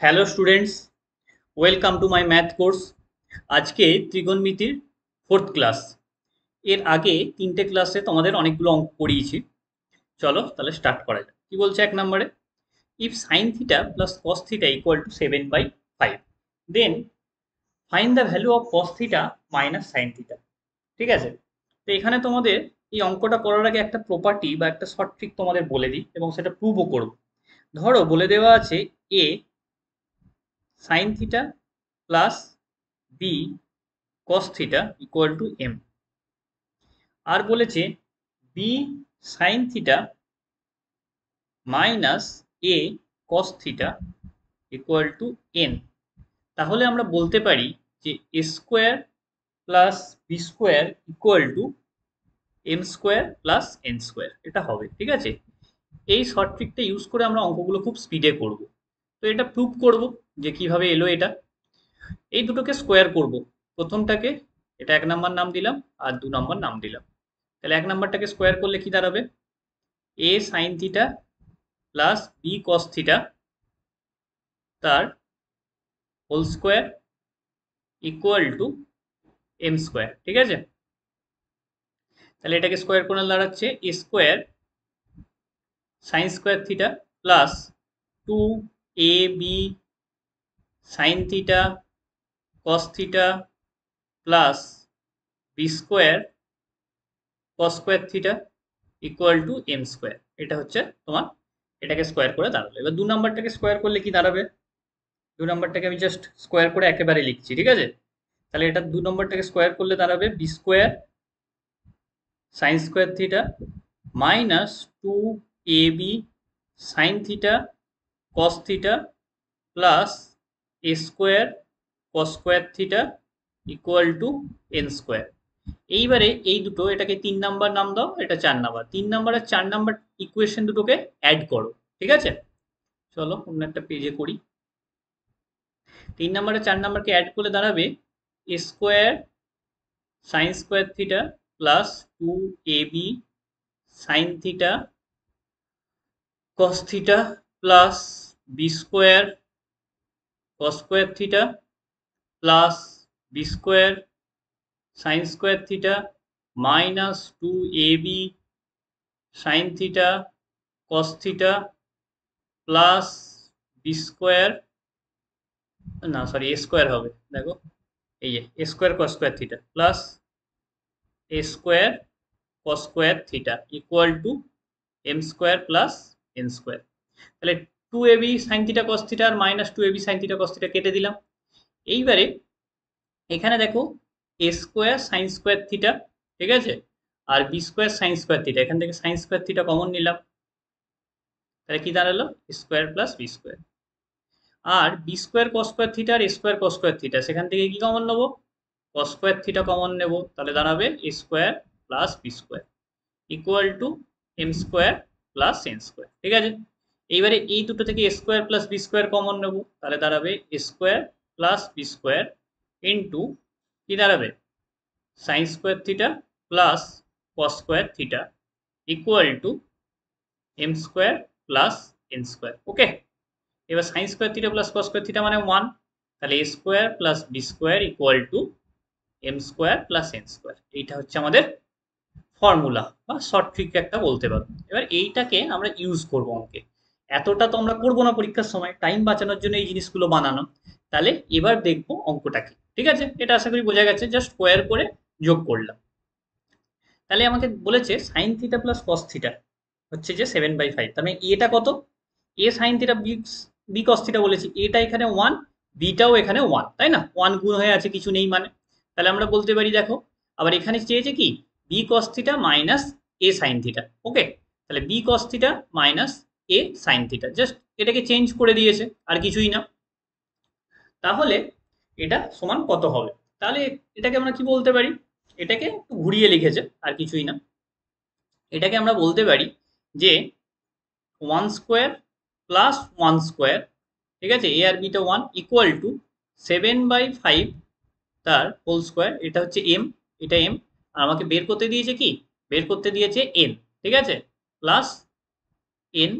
Hello students, welcome to my math course. আজকে ত্রিকোণমিতির fourth class. এর আগে তিনটে ক্লাসে তোমাদের অনেকগুলো অঙ্ক করিয়েছি। চলো তাহলে স্টার্ট করা যাক। কি বলছে এক নম্বরে, if sine theta plus cos theta equal to 7/5, then find the value of cos theta minus sine theta. ঠিক আছে, তো এখানে তোমাদের এই অঙ্কটা করার আগে একটা প্রপার্টি বা একটা শর্ট ট্রিক তোমাদের বলে দিই এবং সেটা প্রুভও করব। ধরো বলে দেওয়া আছে A sine theta plus B cos theta equal to M, আর বলেছে B sine theta minus A cos theta equal to N. তাহলে আমরা বলতে পারি যে A square plus B square equal to M square plus N square, এটা হবে। ঠিক আছে, এই শর্ট ট্রিকটা ইউজ করে আমরা অঙ্কগুলো খুব স্পিডে করব। তো এটা প্রুভ করব যে কিভাবে এলো এটা। এই দুটোকে স্কোয়ার করব। প্রথমটাকে এটা এক নাম্বার নাম দিলাম আর দু নম্বর নাম দিলাম। তাহলে এক নাম্বারটাকে স্কোয়ার করলে কি দাঁড়াবে, A sine theta plus B cos theta তার whole square equal to M square. ঠিক আছে, তাহলে এটাকে স্কোয়ার করে দাঁড়াচ্ছে A square sine square theta plus two A B sine theta cos theta plus B square cos square theta equal to M square. এটা হচ্ছে তোমার, এটাকে স্কোয়ার করে দাঁড়ালো। এবার দু নাম্বারটাকে স্কোয়ার করলে কি দাঁড়াবে, দু নাম্বারটাকে আমি জাস্ট স্কোয়ার করে একেবারে লিখছি। ঠিক আছে, তাহলে এটা দু নম্বরটাকে স্কোয়ার করলে দাঁড়াবে B square sine square theta minus two A B sine theta cos theta plus A square cos square theta equal to N square. এইবারে এই দুটো, এটাকে তিন নাম্বার নাম দাও, এটা চার নাম্বার, তিন নাম্বার আর চার নাম্বার ইকুয়েশন দুটোকে অ্যাড করো। ঠিক আছে, চলো অন্য একটা পেজে করি। তিন নাম্বার আর চার নাম্বারকে অ্যাড করলে দাঁড়াবে A square sine square theta plus two A B sine theta cos theta plus B square cos square theta plus B square sine square theta minus two A B sine theta cos theta plus B square, না sorry A square হবে, দেখো এই যে A square cos square theta plus A square cos square theta equal to M square plus N square. তাহলে two A B sine theta cos theta আর minus two A B sine theta cos theta কেটে দিলাম। এইবারে এখানে দেখো A square sine square theta, ঠিক আছে, আর B square sine square theta, এখান থেকে সাইন স্কোয়ার থিটা কমন নিলাম। তাহলে কি দাঁড়ালো স্কোয়ার প্লাস বি স্কোয়ার, আর B square cos square theta আর স্কোয়ার কস স্কোয়ার থিটা, সেখান থেকে কি কমন নেবো, কস স্কোয়ার থিটা কমন নেব। তাহলে দাঁড়াবে square plus B square equal to M square plus N square. ঠিক আছে, এইবারে এই দুটো থেকে square plus B square common নেব, তাহলে দাঁড়াবে square plus B square into কি দাঁড়াবে sine square theta plus cos square theta equal to M square plus N square. Okay, এবার sine square theta plus cos square theta মানে 1, তাহলে A square plus B square equal to M square plus N square. এইটা হচ্ছে আমাদের formula বা short trick একটা বলতে পারো। এবার এইটাকে আমরা ইউজ করবো অঙ্কে। এতটা তো আমরা করবো না পরীক্ষার সময়, টাইম বাঁচানোর জন্য এই জিনিসগুলো বানানো। তাহলে এবার দেখবো অঙ্কটা কি। ঠিক আছে, এটা আশা করি বোঝা গেছে, জাস্ট স্কোয়ার করে যোগ করলাম। তাহলে আমাকে বলেছে sine theta plus cos theta হচ্ছে যে 7/5, তার মানে এটা কত, A sine theta B B cos theta বলেছি, এটা এখানে 1, বিটাও এখানে 1, তাই না, 1 গুণ হয়ে আছে কিছু নেই মানে। তাহলে আমরা বলতে পারি দেখো, আবার এখানে চেয়েছে কি বি কস থিটা মাইনাস এ সাইন থিটা। ওকে, তাহলে বি কস থিটা মাইনাস এ সাইন থিটা, জাস্ট এটাকে চেঞ্জ করে দিয়েছে আর কিছুই না। তাহলে এটা সমান কত হবে, তাহলে এটাকে আমরা কি বলতে পারি, এটাকে একটু ঘুরিয়ে লিখেছে আর কিছুই না। এটাকে আমরা বলতে পারি যে 1 স্কোয়ার প্লাস 1 স্কোয়ার, ঠিক আছে, এ আর বিটা 1 ইকুয়াল টু 7/5 তার হোল স্কোয়ার, এটা হচ্ছে এম, এটা এম, আর আমাকে বের করতে দিয়েছে কি, বের করতে দিয়েছে এন। ঠিক আছে, প্লাস এন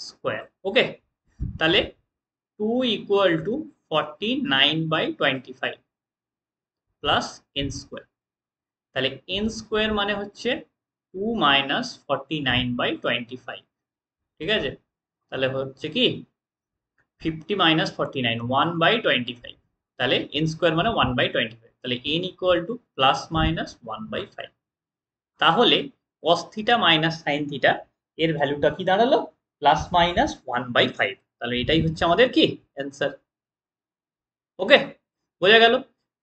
স্কোয়ার। ওকে, তাহলে 2 equal to 49/25 plus N square. তাহলে এন স্কোয়ার মানে হচ্ছে 2 মাইনাস 49/25, ঠিক আছে? তাহলে হচ্ছে কি 50 মাইনাস 49, 1/25। তাহলে এন স্কোয়ার মানে 1/25, তাহলে N equal two plus minus 1/5। তাহলে cos theta minus sine theta এর ভ্যালুটা কি দাঁড়ালো? Plus minus 1/5। তাহলে এটাই হচ্ছে আমাদের কি অ্যান্সার। ওকে, বোঝা গেল?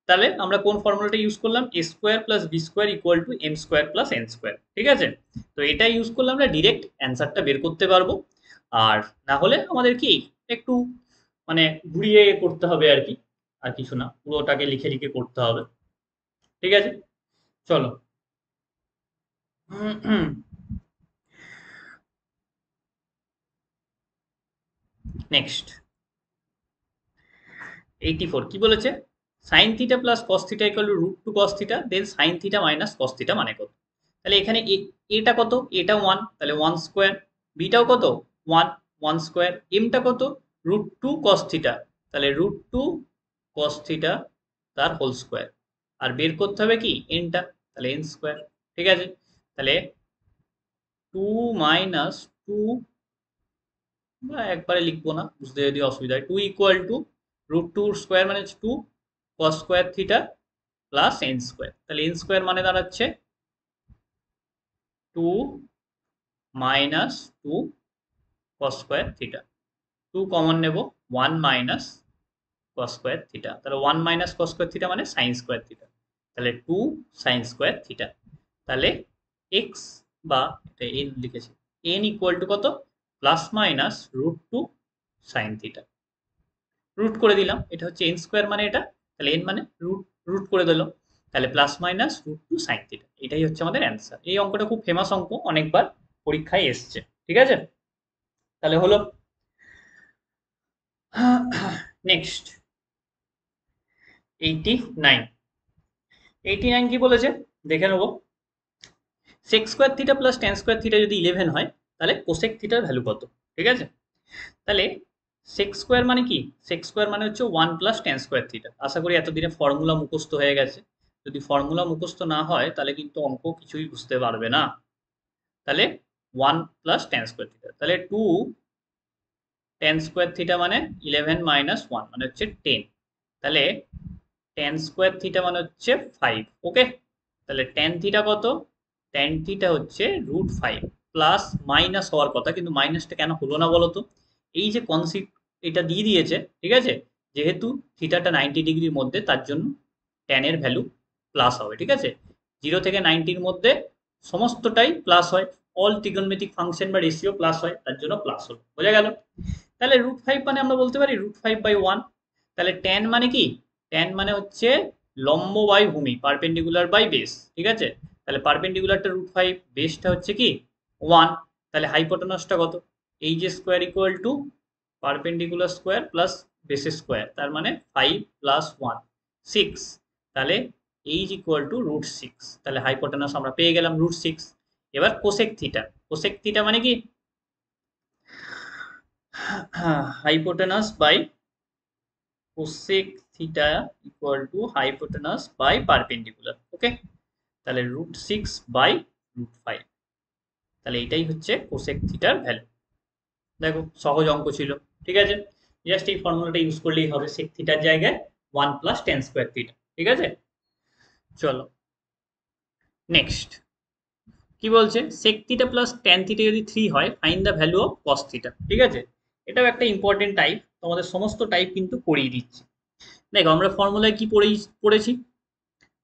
তাহলে আমরা কোন ফর্মুলাটা ইউজ করলাম? A square plus B square equal to M square plus N square, ঠিক আছে? তো এটা ইউজ করলে আমরা ডিরেক্ট অ্যান্সারটা বের করতে পারবো। আর না হলে আমাদের কি একটু মানে ঘুরিয়ে করতে হবে আর কি, আর কিছু না, পুরোটাকে লিখে লিখে করতে হবে। ঠিক আছে, চলো। নেক্সট 84 কি বলেছে? Sine theta plus cos theta equal to √2 cos theta, then sine theta minus cos theta মানে কত? তাহলে এখানে এটা কত? এটা 1, তাহলে 1 স্কোয়ার। বিটাও কত? 1, 1 স্কোয়ার। এমটা কত? √2 কস থিটা, তাহলে √2 কস থিটা তার হোল স্কোয়ার। আর বের করতে হবে কি এনটা, তাহলে এন স্কোয়ার। ঠিক আছে, তাহলে 2 মাইনাস 2, একবারে লিখবো না, বুঝতে যদি অসুবিধা হয়। 2 ইকুয়াল টু √2 স্কোয়ার মানে 2 cos square theta plus N square. তাহলে এন স্কোয়ার মানে দাঁড়াচ্ছে 2 minus 2 cos square theta. 2 common নেব, 1 মাইনাস কস স্কোয়ার থিটা। তাহলে 1 মাইনাস কস স্কোয়ার থিটা মানে সাইন স্কোয়ার থিটা। তাহলে 2 সাইন স্কোয়ার থিটা। তাহলে এক্স বা এটা এন লিখেছি, এন ইকুয়াল টু কত? Plus minus √2 sine theta. Root করে দিলাম, এটা হচ্ছে এন স্কোয়ার মানে এটা, তাহলে এন মানে রুট, রুট করে দিল, তাহলে প্লাস মাইনাস √2 সাইন থিটা। এটাই হচ্ছে আমাদের অ্যান্সার। এই অঙ্কটা খুব ফেমাস অঙ্ক, অনেকবার পরীক্ষায় এসছে। ঠিক আছে, তাহলে হলো। নেক্সট 89। 89 কি বলেছে দেখে নেবো। Sec square theta plus tan square theta যদি 11 হয়, তাহলে কোসেক থিটার ভ্যালু কত? ঠিক আছে, তাহলে সেক স্কোয়ার মানে কি? সেক স্কোয়ার মানে হচ্ছে 1 প্লাস টেন স্কোয়ার থিটা। আশা করি এতদিনে ফর্মুলা মুখস্থ হয়ে গেছে। যদি ফর্মুলা মুখস্থ না হয় তাহলে কিন্তু অঙ্ক কিছুই বুঝতে পারবে না। তাহলে 1 প্লাস টেন স্কোয়ার থিটা, তাহলে 2 টেন স্কোয়ার থিটা মানে 11 মাইনাস 1 মানে হচ্ছে 10। তাহলে টেন স্কোয়ার থিটা মানে হচ্ছে 5। ওকে, তাহলে টেন থিটা কত? টেন থিটা হচ্ছে √5। প্লাস মাইনাস হওয়ার কথা, কিন্তু মাইনাসটা কেন হলো না বলো তো? এই যে কনসেপ্ট এটা দিয়ে দিয়েছে, ঠিক আছে, যেহেতু থিটাটা 90 ডিগ্রির মধ্যে, তার জন্য ট্যানের ভ্যালু প্লাস হবে। ঠিক আছে, 0 থেকে 90-র মধ্যে সমস্তটাই প্লাস হয়, অল ট্রিগোনোমেট্রিক ফাংশন বা রেশিও প্লাস হয়, তার জন্য প্লাস হলো। বোঝা গেল? তাহলে √5 মানে আমরা বলতে পারি √5/1। তাহলে ট্যান মানে কি? ট্যান মানে হচ্ছে লম্ব বাই ভূমি, পারপেন্ডিকুলার বাই বেস। ঠিক আছে, তাহলে পারপেন্ডিকুলারটা √5, বেসটা হচ্ছে কি 1। তাহলে হাইপোটেনাসটা কত? H square equal two perpendicular square plus base square, তার মানে 5 প্লাস 1 6। তাহলে এইচ ইকুয়াল টু √6। তাহলে হাইপোটেনাস আমরা পেয়ে গেলাম √6। এবার কোসেক থিটা। কোসেক থিটা মানে কি? Hypotenuse by cosec theta equal to hypotenuse by perpendicular. Okay, তাহলে √6/√5। তাহলে এটাই হচ্ছে কোসেক থিটার ভ্যালু। দেখো সহজ অঙ্ক ছিল। ঠিক আছে, জাস্ট এই ফর্মুলাটা ইউজ করলেই হবে, সেক থিটার জায়গায় 1 প্লাস টেন স্কোয়ার থিটা। ঠিক আছে, চলো নেক্সট কি বলছে? Sec theta plus tan theta যদি 3 হয়, find the value of cos theta. ঠিক আছে, এটাও একটা ইম্পর্টেন্ট টাইপ, তোমাদের সমস্ত টাইপ কিন্তু করিয়ে দিচ্ছি। দেখো আমরা ফর্মুলায় কি পড়েছি?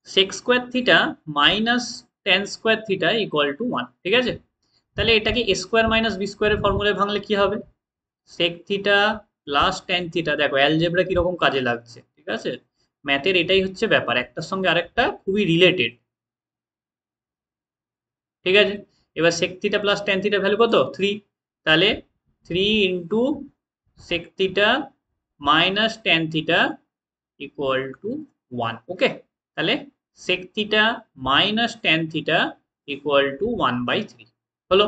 Sec square theta minus tan square theta equal to 1। ঠিক আছে, তাহলে এটাকে এ স্কোয়ার মাইনাস বি স্কোয়ারের ফর্মুলায় ভাঙলে কি হবে? Sec theta plus tan theta. দেখো অ্যালজেব্রা কিরকম কাজে লাগছে। ঠিক আছে, ম্যাথের এটাই হচ্ছে ব্যাপার, একটার সঙ্গে আরেকটা খুবই রিলেটেড। ঠিক আছে, এবার সেক থিটা প্লাস টেন থিটার ভ্যালু কত? 3। তাহলে 3 into sec theta minus tan theta equal to 1। Okay, তাহলে sec theta minus tan theta equal to 1/3 হলো।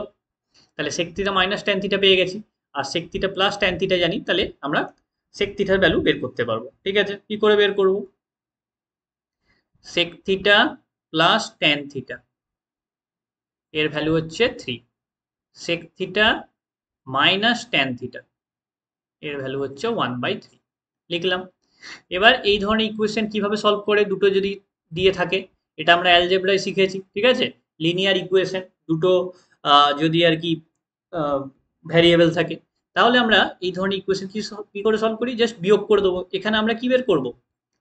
তাহলে sec theta minus tan theta পেয়ে গেছি, আর sec theta plus tan theta জানি, তাহলে আমরা সেক থিটার ভ্যালু বের করতে পারবো। ঠিক আছে, কি করে বের করব? Sec theta plus tan theta এর ভ্যালু হচ্ছে 3, sec theta minus tan theta এর ভ্যালু হচ্ছে 1/3, লিখলাম। এবার এই ধরনের ইকুয়েশন কিভাবে সলভ করে, দুটো যদি দিয়ে থাকে, এটা আমরা অ্যালজেব্রায় শিখেছি। ঠিক আছে, লিনিয়ার ইকুয়েশন দুটো যদি আর কি ভ্যারিয়েবল থাকে, তাহলে আমরা এই ধরনের ইকুয়েশন কি করে সলভ করি, জাস্ট বিয়োগ করে দেবো। এখানে আমরা কি বের করব?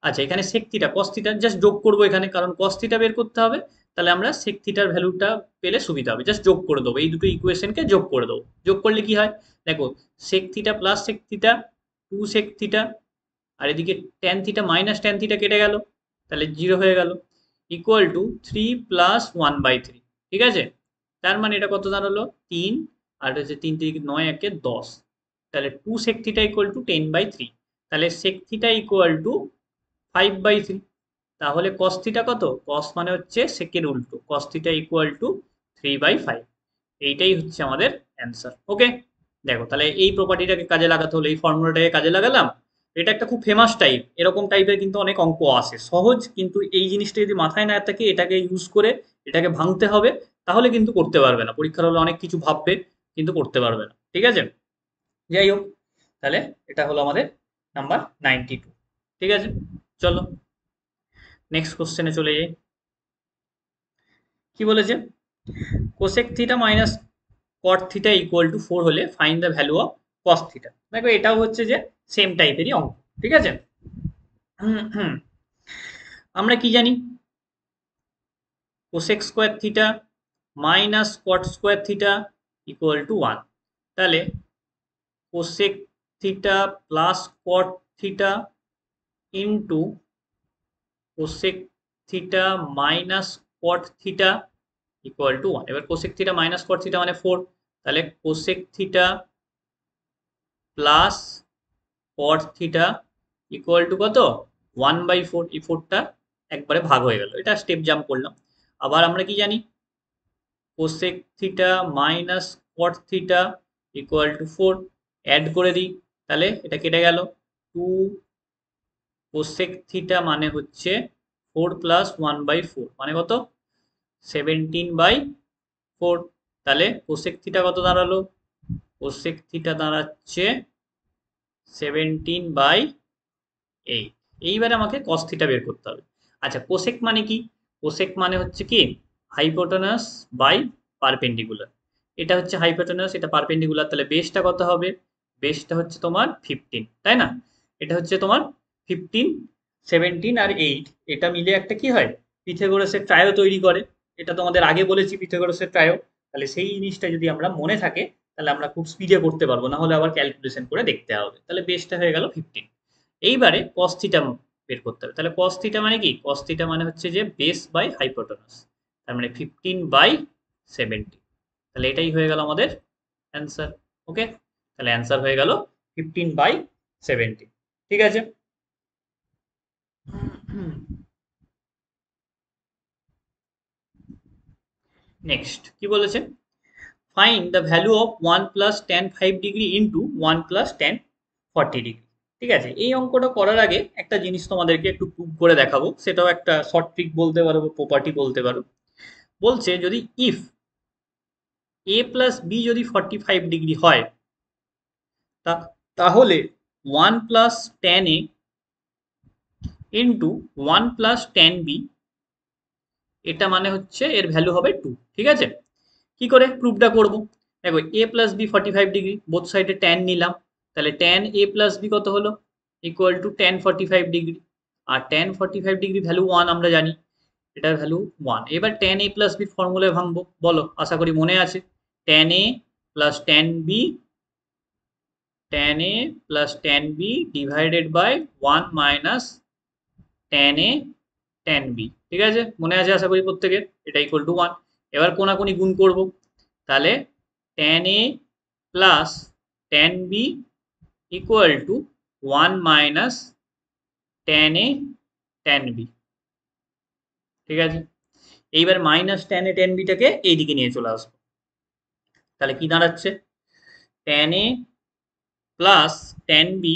আচ্ছা, এখানে sec theta cos theta just যোগ করবো এখানে, কারণ কস থিটা বের করতে হবে। তাহলে আমরা সেক থিটার ভ্যালুটা পেলে সুবিধা হবে, জাস্ট যোগ করে দেবো, এই দুটো ইকুয়েশনকে যোগ করে দেবো। যোগ করলে কি হয় দেখো, sec theta plus sec theta 2 sec theta, আর এদিকে tan theta minus tan theta কেটে গেল, তাহলে 0 হয়ে গেল, ইকুয়াল টু 3 প্লাস 1/3। ঠিক আছে, তার মানে এটা কত দাঁড়ালো 3, আর হচ্ছে 3 3 9 একে 10, তাহলে 2 সেক থিটা ইকুয়াল টু 10/3, তাহলে সেক থিটা ইকুয়াল টু 5/3। তাহলে কস থিটা কত, কস মানে হচ্ছে সেকের উল্টো, কস থিটা ইকুয়াল টু 3/5। এইটাই হচ্ছে আমাদের অ্যান্সার। ওকে, দেখো তাহলে এই প্রপার্টিটাকে কাজে লাগাতে হলো, এই ফর্মুলাটাকে কাজে লাগালাম। এটা একটা খুব ফেমাস টাইপ, এরকম টাইপের কিন্তু অনেক অঙ্ক আসে সহজ, কিন্তু এই জিনিসটা যদি মাথায় না থাকে, এটাকে ইউজ করে এটাকে ভাঙতে হবে, তাহলে কিন্তু করতে পারবে না। পরীক্ষার হলে অনেক কিছু ভাববে, কিন্তু করতে পারবে না। ঠিক আছে, যাই হোক, তাহলে এটা হলো আমাদের নাম্বার 92। ঠিক আছে, চলো নেক্সট কোশ্চেনে চলে যাই। কি বলেছে, cosec theta minus cot theta equal to 4 হলে find the value of cos theta. দেখো এটাও হচ্ছে যে সেম টাইপেরই অঙ্ক। ঠিক আছে, আমরা কি জানি, cosec square theta minus cot square theta equal to 1। তাহলে cosec theta plus cot theta into cosec theta minus cot theta equal to 1। এবার cosec theta minus cot theta মানে 4, তাহলে cosec theta plus cot theta equal to কত, 1/4। এই 4টা একবারে ভাগ হয়ে গেল, এটা স্টেপ জাম্প করলাম। আবার আমরা কি জানি, cosec theta minus cot theta equal to 4, add করে দিই, তাহলে এটা কেটে গেল। 2 কোসেক থিটা মানে হচ্ছে 4 প্লাস 1/4 মানে কত, 17/4। তাহলে কোসেক থিটা কত দাঁড়ালো, কোসেক থিটা দাঁড়াচ্ছে 17/8। এইবারে আমাকে কস থিটা বের করতে হবে। আচ্ছা, কোসেক মানে কি, কোসেক মানে হচ্ছে কি হাইপোটেনাস বাই পারপেন্ডিকুলার। এটা হচ্ছে হাইপোটেনাস, এটা পারপেন্ডিকুলার, তাহলে বেসটা কত হবে, বেসটা হচ্ছে তোমার 15, তাই না? এটা হচ্ছে তোমার 15, 17 আর 8, এটা মিলে একটা কি হয়, পিথাগোরাসের ট্রায়ো তৈরি করে। এটা তোমাদের আগে বলেছি পিথাগোরাসের ট্রায়ো। তাহলে সেই জিনিসটা যদি আমরা মনে থাকে, তাহলে আমরা খুব স্পিডে করতে পারবো, না হলে আবার ক্যালকুলেশন করে দেখতে হবে। তাহলে বেসটা হয়ে গেল 15। এইবারে কস থিটা বের করতে হবে। তাহলে কস থিটা মানে কি, কস থিটা মানে হচ্ছে যে বেস বাই হাইপোটেনাস, তার মানে 15/70। তাহলে এটাই হয়ে গেল আমাদের অ্যান্সার। ওকে, তাহলে অ্যান্সার হয়ে গেল 15/70। ঠিক আছে, নেক্সট কি বলেছে, find the value of 1 + tan 5 degree into 1 + tan 40 degree. ঠিক আছে, এই অঙ্কটা করার আগে একটা জিনিস তোমাদেরকে একটু প্রুভ করে দেখাবো, সেটাও একটা শর্ট ট্রিক বলতে পারো বা প্রপার্টি বলতে পারো। বলছে যদি ইফ a+b যদি 45 ডিগ্রি হয়, তাহলে 1 + tan a into 1 + tan b, এটা মানে হচ্ছে এর ভ্যালু হবে 2। ঠিক আছে, কি করে প্রুফটা করব, দেখো a+b 45 ডিগ্রি, বোথ সাইডে ট্যান নিলাম, তাহলে ট্যান a+b কত হলো, ইকুয়াল টু ট্যান 45 ডিগ্রি, আর ট্যান 45 ডিগ্রি ভ্যালু 1 আমরা জানি, এটার ভ্যালু 1। এবার ট্যান a+b ফর্মুলায় ভাঙবো, বলো, আশা করি মনে আছে, tan a plus tan B, tan a plus tan B divided by 1 minus tan a tan B. ঠিক আছে, মনে আছে আশা করি প্রত্যেকের, এটা ইকুয়াল টু 1। এবার কোনাকুনি গুণ করব, তাহলে tan A plus tan B equal to 1 minus tan A tan B. ঠিক আছে, এইবার মাইনাস ট্যান এ ট্যান বিটাকে এইদিকে নিয়ে চলে আসবো, তাহলে কি দাঁড়াচ্ছে, tan A plus tan B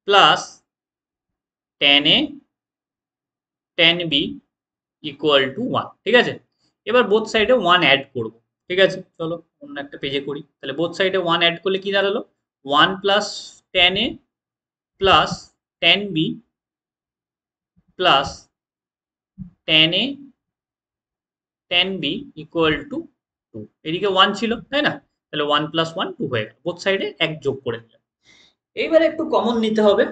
plus tan a tan b equal to 1। ঠিক আছে, এবার বোথ সাইডে 1 অ্যাড করব। ঠিক আছে, চলো অন্য একটা পেজে করি। তাহলে বোথ সাইডে 1 অ্যাড করলে কি দাঁড়ালো? 1 plus tan a plus tan b plus tan a tan b equal to 2। এদিকে 1 ছিল তাই না? তাহলে 1 প্লাস 1 2 হয়ে গেল। বোথ সাইডে 1 যোগ করে দিলাম। এইবারে একটু কমন নিতে হবে।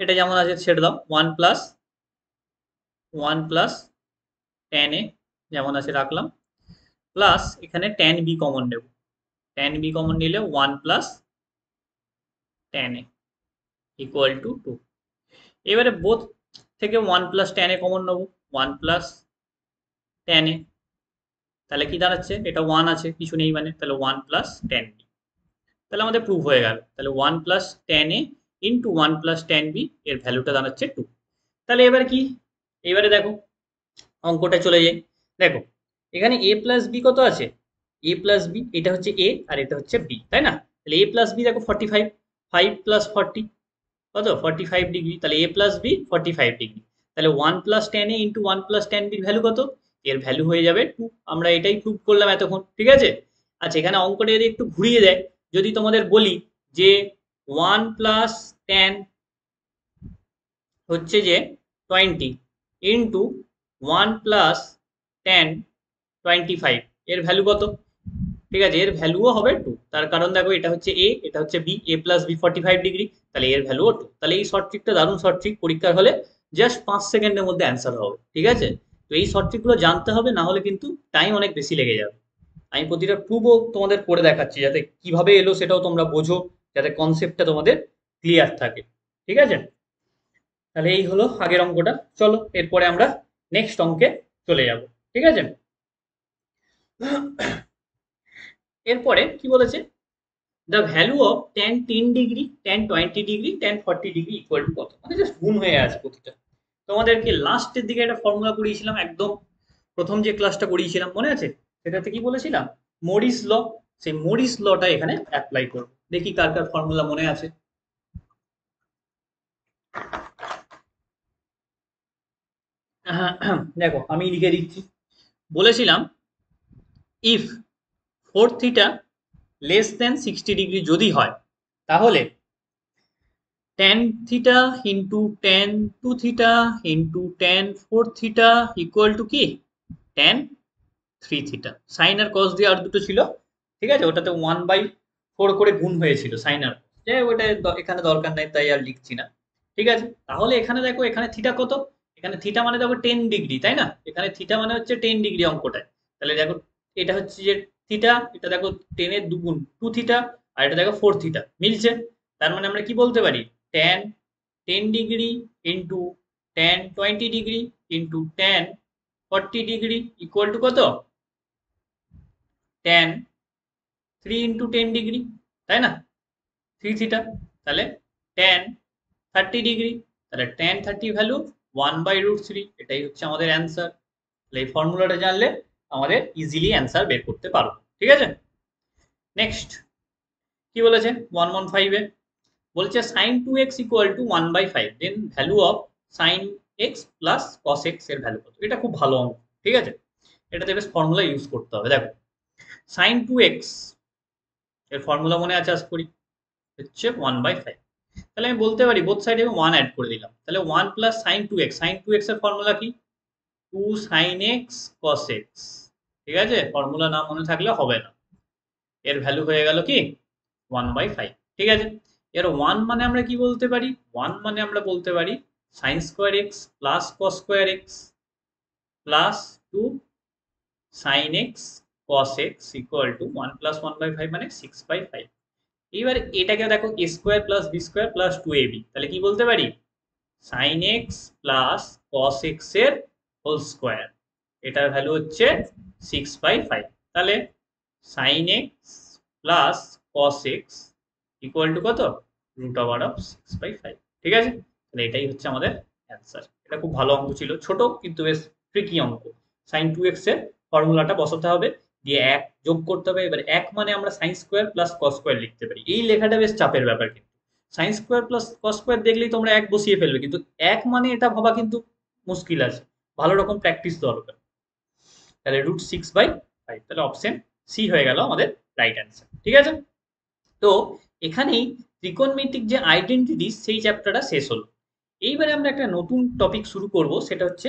এটা যেমন আছে ছেড়ে দাও। 1 প্লাস 1 প্লাস tan a যেমন আছে রাখলাম, প্লাস এখানে tan b কমন নেব। tan b কমন নিলে 1 plus tan a equal to 2। এবারে বোথ থেকে 1 প্লাস tan a কমন নেব। 1 প্লাস tan a, তাহলে কি দাঁড়াচ্ছে? এটা 1 আছে, কিছু নেই মানে, তাহলে 1 প্লাস tan b। তাহলে আমাদের প্রুফ হয়ে গেল। তাহলে 1 plus tan a into 1 plus tan b এর ভ্যালুটা দাঁড়াচ্ছে 2। তাহলে এবার কি? এবারে দেখো অঙ্কটা চলে যাই। দেখো এখানে a প্লাস বি কত আছে? a প্লাস বি, এটা হচ্ছে a আর এটা হচ্ছে b, তাই না? তাহলে a প্লাস বি দেখো 45, 5 প্লাস 40 কত? 45 ডিগ্রি। তাহলে a প্লাস বি 45 ডিগ্রি। তাহলে 1 plus tan a into 1 plus tan বির ভ্যালু কত? এর ভ্যালু হয়ে যাবে 2। আমরা এটাই প্রুভ করলাম এতক্ষণ। ঠিক আছে, আচ্ছা এখানে অঙ্কটা যদি একটু ঘুরিয়ে দেয়, যদি তোমাদের বলি যে 1 প্লাস tan হচ্ছে যে 20 ইন্টু 1 প্লাস tan 25 এর ভ্যালু কত? ঠিক আছে, এর ভ্যালুও হবে 2। তার কারণ দেখো এটা হচ্ছে a, এটা হচ্ছে b, a plus B 45 degree, তাহলে এর ভ্যালুও 2। তাহলে এই শর্ট ট্রিকটা দারুণ শর্ট ট্রিক, পরীক্ষার হলে জাস্ট 5 সেকেন্ডের মধ্যে অ্যান্সার হবে। ঠিক আছে, তো এই শর্ট ট্রিকগুলো জানতে হবে, না হলে কিন্তু টাইম অনেক বেশি লেগে যাবে। আমি প্রতিটা প্রুফও তোমাদের করে দেখাচ্ছি, যাতে কিভাবে এলো সেটাও তোমরা বোঝো, যাতে কনসেপ্টটা তোমাদের ক্লিয়ার থাকে। ঠিক আছে, তাহলে এই হলো আগের অঙ্কটা। চলো এরপরে আমরা নেক্সট অঙ্কে চলে যাব। ঠিক আছে, এরপরে কি বলেছে? The value of tan 10 degree tan 20 degree tan 40 degree equal to কত? মানে জাস্ট গুণ হয়ে আছে প্রতিটা। তোমাদেরকে লাস্টের দিকে একটা ফর্মুলা করিয়েছিলাম, একদম প্রথম যে ক্লাসটা করিয়েছিলাম মনে আছে? সেটাতে কি বলেছিলাম? মরিস ল। সেই মরিস লটা এখানে অ্যাপ্লাই করব। দেখি কার কার ফর্মুলা মনে আছে। দেখো আমি লিখে দিচ্ছি। বলেছিলাম if 4 theta less than 60 degree যদি হয়, তাহলে tan theta into tan 2 theta into tan 4 theta equal two কি? tan 3 theta. সাইন আর কস দিয়ে আর দুটো ছিল। ঠিক আছে, ওটাতে 1/4 করে গুণ হয়েছিল সাইন আর cos। যাই হোক, ওটা এখানে দরকার নাই, তাই আর লিখছি না। ঠিক আছে, তাহলে এখানে দেখো এখানে থিটা কত? এখানে থিটা মানে দেখো 10 ডিগ্রি, তাই না? এখানে থিটা মানে হচ্ছে 10 ডিগ্রি অঙ্কটায়। তাহলে দেখো এটা হচ্ছে যে থিটা, এটা দেখো 10 এর দুগুণ 2 থিটা, আর এটা দেখো 4 থিটা, মিলছে। তার মানে আমরা কি বলতে পারি? tan 10 degree into tan 20 degree into tan 40 degree equal to কত? tan 3 ইন্টু 10 ডিগ্রি, তাই না? 3 থিটা। তাহলে tan 30 ডিগ্রি, তাহলে tan 30 ভ্যালু 1/√3। এটাই হচ্ছে আমাদের অ্যান্সার। তাহলে এই ফর্মুলাটা জানলে আমাদের ইজিলি অ্যান্সার বের করতে পারবো। ঠিক আছে, নেক্সট কি বলেছে 115 এ? বলছে sin 2x equal to 1/5, then value of sin x plus cos x এর ভ্যালু কত? এটা খুব ভালো অঙ্ক। ঠিক আছে, এটাতে বেশ ফর্মুলা ইউজ করতে হবে। দেখো sin 2x এর ফর্মুলা মনে আছে আশা করি, হচ্ছে 1/5। তাহলে আমি বলতে পারি বোথ সাইডে 1 অ্যাড করে দিলাম। তাহলে 1 plus sin 2x, sin 2x এর ফর্মুলা কি? 2 sin x cos x। ঠিক আছে, ফর্মুলা না মনে থাকলে হবে না। এর ভ্যালু হয়ে গেল কি? 1/5। ঠিক আছে, এর 1 মানে আমরা কি বলতে পারি? 1 মানে আমরা বলতে পারি sin square x plus cos square x plus 2 sin x cos x equal to 1 plus 1/5 মানে 6/5। এবার এটাকে দেখো a square plus B square plus 2ab, তাহলে কি বলতে পারি? sin x plus cos x এর হোল স্কোয়ার, এটার ভ্যালু হচ্ছে 6/5। তাহলে sin x plus cos x equal to কত? √6/5। ঠিক আছে, তাহলে এটাই হচ্ছে আমাদের অ্যান্সার। এটা খুব ভালো অঙ্ক ছিল, ছোট কিন্তু বেশ ট্রিকি অঙ্ক। sin 2x এর ফর্মুলাটা বসাতে হবে, দিয়ে 1 যোগ করতে হবে। এবার 1 মানে আমরা sin square plus cos square লিখতে পারি। এই লেখাটা বেশ চাপের ব্যাপার কিন্তু, sine square plus cos square দেখলেই তোমরা এক বসিয়ে ফেলবে, কিন্তু এক মানে এটা ভাবা কিন্তু মুশকিল আছে, ভালো রকম প্র্যাকটিস দরকার। তাহলে √6/5, তাহলে অপশন সি হয়ে গেল আমাদের রাইট অ্যান্সার। ঠিক আছে, তো এখানেই ত্রিকোণমিতিক যে আইডেন্টিটি সেই চ্যাপ্টারটা শেষ হলো। এইবারে আমরা একটা নতুন টপিক শুরু করব, সেটা হচ্ছে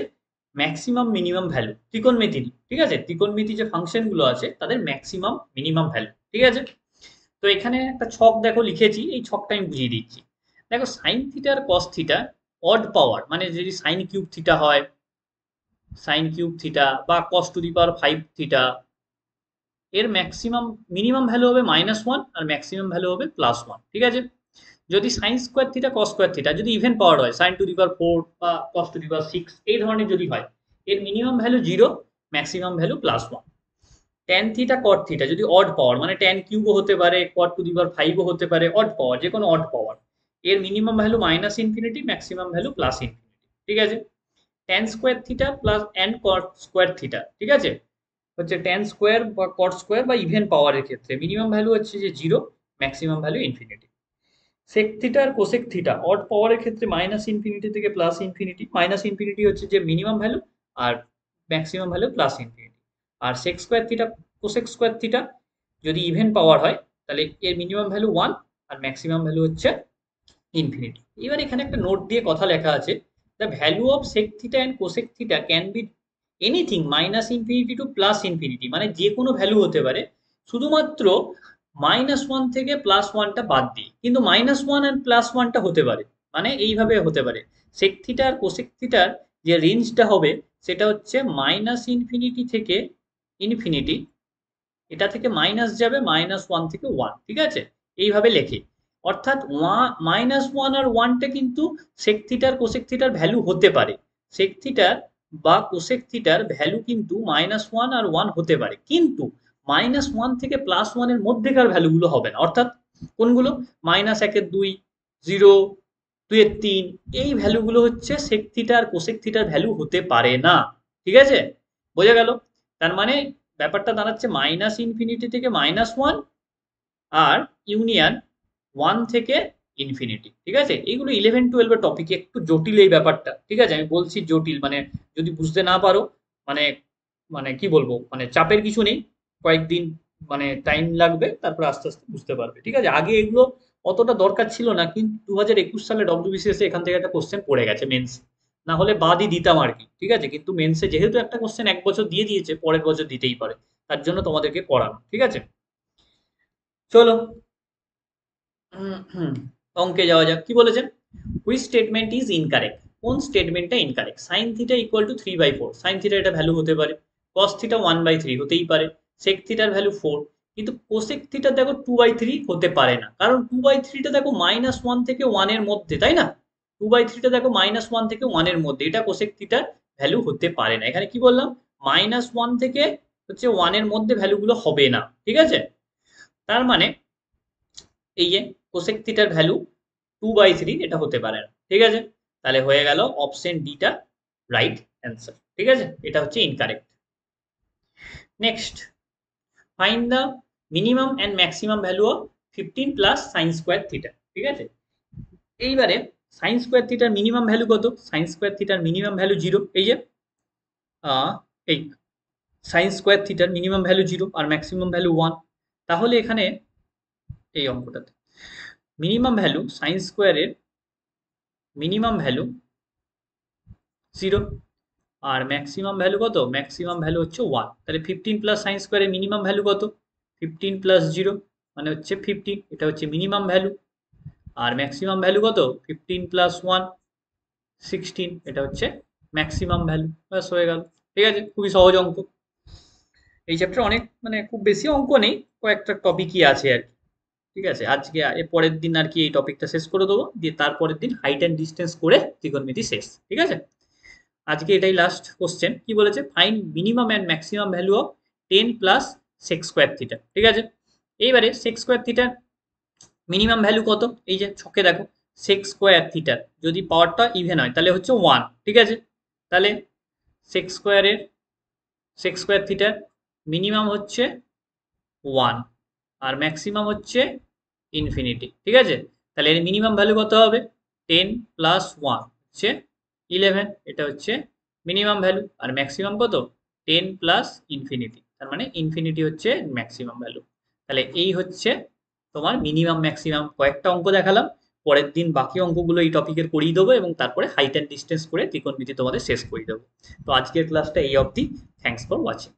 ম্যাক্সিমাম মিনিমাম ভ্যালু ত্রিকোণমিতির। ঠিক আছে, ত্রিকোণমিতি যে ফাংশনগুলো আছে তাদের ম্যাক্সিমাম মিনিমাম ভ্যালু। ঠিক আছে, তো এখানে একটা ছক দেখো লিখেছি, এই ছকটা আমি বুঝিয়ে দিচ্ছি। দেখো সাইন থিটা আর কস থিটা অড পাওয়ার, মানে যদি সাইন কিউব থিটা হয়, সাইন কিউব থিটা বা cos⁵ থিটা, এর ম্যাক্সিমাম মিনিমাম ভ্যালু হবে -1 আর ম্যাক্সিমাম ভ্যালু হবে +1। ঠিক আছে, যদি sign square theta cos square theta যদি ইভেন পাওয়ার হয়, sin⁴ বা cos⁵, এই ধরনের যদি হয়, এর minimum value 0, maximum value +1। Tan theta কট থিটা যদি অড পাওয়ার, মানে ট্যান কিউবও হতে পারে, cot⁵ও হতে পারে, অড পাওয়ার, যে কোনো অড পাওয়ার, এর মিনিমাম ভ্যালু -∞, ম্যাক্সিমাম ভ্যালু +∞। ঠিক আছে, tan square theta plus and cot square theta, ঠিক আছে, হচ্ছে ট্যান স্কোয়ার বা কট স্কোয়ার বা ইভেন পাওয়ারের ক্ষেত্রে মিনিমাম ভ্যালু হচ্ছে যে 0, ম্যাক্সিমাম ভ্যালু ∞। সেক থিটা আর কোসেক থিটা অড পাওয়ারের ক্ষেত্রে -∞ থেকে +∞, হচ্ছে যে মিনিমাম ভ্যালু, আর ম্যাক্সিমাম ভ্যালু +∞। আর sec square theta cosec square theta যদি ইভেন পাওয়ার হয়, তাহলে এর মিনিমাম ভ্যালু 1 আর ম্যাক্সিমাম ভ্যালু হচ্ছে ∞। এবার এখানে একটা নোট দিয়ে কথা লেখা আছে, the value of sec theta and cosec theta can be anything -∞ to +∞, মানে যে কোনো ভ্যালু হতে পারে, শুধুমাত্র -1 থেকে +1টা বাদ দিয়ে, কিন্তু -1 আর +1টা হতে পারে, মানে এইভাবে হতে পারে। সেক থিটা আর কোসেক থিটার যে রেঞ্জটা হবে সেটা হচ্ছে -∞ থেকে ইনফিনিটি, এটা থেকে মাইনাস যাবে -1 থেকে 1। ঠিক আছে, এইভাবে লেখে, অর্থাৎ -1 আর 1টা কিন্তু সেক থিটার কোসেক থিটার ভ্যালু হতে পারে, সেক থিটার বা কোসেক থিটার ভ্যালু কিন্তু -1 আর 1 হতে পারে, কিন্তু -1 থেকে +1 এর মধ্যেকার ভ্যালুগুলো হবে না। অর্থাৎ কোনগুলো? -1/2, 0, 2/3, এই ভ্যালুগুলো হচ্ছে সেক থিটা আর কোসেক থিটার ভ্যালু হতে পারে না। ঠিক আছে, বোঝা গেল? তার মানে ব্যাপারটা দাঁড়াচ্ছে -∞ থেকে -1 আর ইউনিয়ন 1 থেকে ইনফিনিটি। ঠিক আছে, এইগুলো 11-12 এর টপিক, একটু জটিল এই ব্যাপারটা। ঠিক আছে, আমি বলছি জটিল, মানে যদি বুঝতে না পারো, মানে মানে কি বলবো, মানে চাপের কিছু নেই, কয়েকদিন মানে টাইম লাগবে, তারপর আস্তে আস্তে বুঝতে পারবে। ঠিক আছে, আগে এগুলো অতটা দরকার ছিল না, কিন্তু 2021 সালে ডব্লিউবিসিএস এখান থেকে একটা কোশ্চেন পড়ে গেছে মেন্স, না হলে বাদই দিতাম আর কি। ঠিক আছে, কিন্তু মেন্সে যেহেতু একটা কোশ্চেন এক বছর দিয়ে দিয়েছে, পরের বছর দিতেই পারে, তার জন্য তোমাদেরকে করানো। ঠিক আছে, চলো অঙ্কে যাওয়া যাক। কি বলেছেন? হুইচ স্টেটমেন্ট ইজ ইনকারেক্ট, কোন স্টেটমেন্টটা incorrect? Sine theta = 3/4, sine theta এটা ভ্যালু হতে পারে, কস থিটা 1/3 হতেই পারে, সেক থিটার ভ্যালু 4, কিন্তু কোসেক থিটা দেখো 2/3 হতে পারে না, কারণ 2/3টা দেখো -1 থেকে 1 এর মধ্যে, তাই না? 2/3টা দেখো -1 থেকে 1 এর মধ্যে, এটা কোসেক থিটার ভ্যালু হতে পারে না। এখানে কি বললাম? -1 থেকে হচ্ছে 1 এর মধ্যে ভ্যালুগুলো হবে না। ঠিক আছে, তার মানে এই যে কোসেক থিটার ভ্যালু 2/3 এটা হতে পারে না। ঠিক আছে, তাহলে হয়ে গেল অপশন ডিটা রাইট অ্যান্সার। ঠিক আছে, এটা হচ্ছে incorrect. Next, find the minimum and maximum value of 15 plus sign square theta. ঠিক আছে, এইবারে সাইন স্কোয়ার থিটার মিনিমাম ভ্যালু কত? সাইন স্কোয়ার থিটার মিনিমাম ভ্যালু 0, এই যে এই সাইন স্কোয়ার থিটার মিনিমাম ভ্যালু 0 আর ম্যাক্সিমাম ভ্যালু 1। তাহলে এখানে এই অঙ্কটাতে মিনিমাম ভ্যালু সাইন স্কোয়ারের মিনিমাম ভ্যালু 0 আর ম্যাক্সিমাম ভ্যালু কত? ম্যাক্সিমাম ভ্যালু হচ্ছে 1। তাহলে 15 প্লাস সাইন স্কোয়ারের মিনিমাম ভ্যালু কত? 15 প্লাস 0 মানে হচ্ছে 15, এটা হচ্ছে মিনিমাম ভ্যালু। আর ম্যাক্সিমাম ভ্যালু কত? 15 প্লাস 1, 16, এটা হচ্ছে ম্যাক্সিমাম ভ্যালু। ব্যাস হয়ে গেল। ঠিক আছে, খুবই সহজ অঙ্ক। এই চ্যাপ্টার অনেক মানে খুব বেশি অঙ্ক নেই, কয়েকটা টপিকই আছে আর কি। ঠিক আছে, আজকে এর পরের দিন আর কি এই টপিকটা শেষ করে দেবো, দিয়ে তারপরের দিন হাইট অ্যান্ড ডিস্টেন্স করে ত্রিকোণমিতি শেষ। ঠিক আছে, আজকে এটাই লাস্ট কোশ্চেন। কি বলেছে? Find minimum and maximum value of 10 plus sec square theta. ঠিক আছে, এইবারে সেক স্কোয়ার থিটার মিনিমাম ভ্যালু কত? এই যে ছকে দেখো, সেক স্কোয়ার থিটার যদি পাওয়ারটা ইভেন হয় তাহলে হচ্ছে 1। ঠিক আছে, তাহলে সেক স্কোয়ার থিটার মিনিমাম হচ্ছে 1 আর ম্যাক্সিমাম হচ্ছে ইনফিনিটি। ঠিক আছে, তাহলে এর মিনিমাম ভ্যালু কত হবে? 10 প্লাস 1 হচ্ছে 11, এটা হচ্ছে মিনিমাম ভ্যালু। আর ম্যাক্সিমাম কত? 10 প্লাস ইনফিনিটি, তার মানে ইনফিনিটি হচ্ছে ম্যাক্সিমাম ভ্যালু। তাহলে এই হচ্ছে তোমার মিনিমাম ম্যাক্সিমাম। কয়েকটা অঙ্ক দেখালাম, পরের দিন বাকি অঙ্কগুলো এই টপিকের করিয়ে দেবো এবং তারপরে হাইট অ্যান্ড ডিস্টেন্স করে ত্রিকোণমিতি তোমাদের শেষ করিয়ে দেবো। তো আজকের ক্লাসটা এই অবধি। Thanks for watching.